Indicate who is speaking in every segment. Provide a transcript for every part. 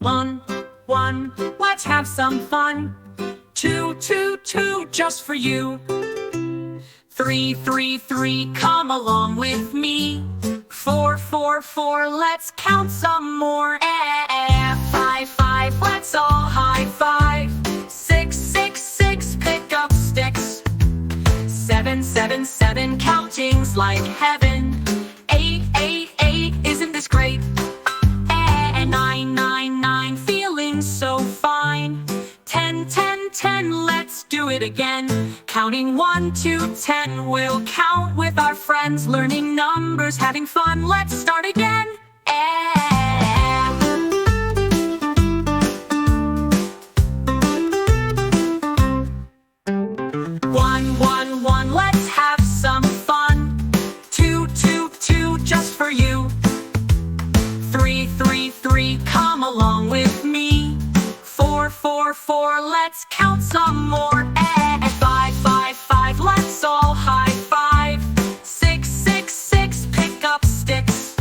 Speaker 1: One, one, let's have some fun. Two, two, two, just for you. Three, three, three, come along with me. Four, four, four, let's count some more. Five, five, let's all high five. Six, six, six, pick up sticks. Seven, seven, seven, counting's like heaven. Eight, eight, eight, isn't this great? Nine, nine, nine, feeling so fine. 10, 10, 10, let's do it again. Counting 1 to 10, we'll count with our friends. Learning numbers, having fun, let's start again. One, one, one, let's have some fun. Two, two, two, just for you. Three, three, three, come along with me. Four, four, four, let's count some more. Five, five, five, let's all high five. Six, six, six, pick up sticks.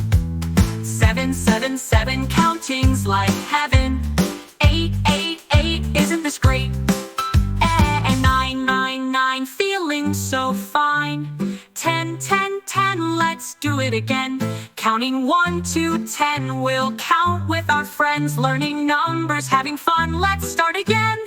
Speaker 1: Seven, seven, seven, counting's like heaven. Eight, eight, eight, isn't this great? Nine, nine, nine, feeling so fine. 10, 10, 10, let's do it again. Counting 1 to 10, we'll count with our friends. Learning numbers, having fun, let's start again.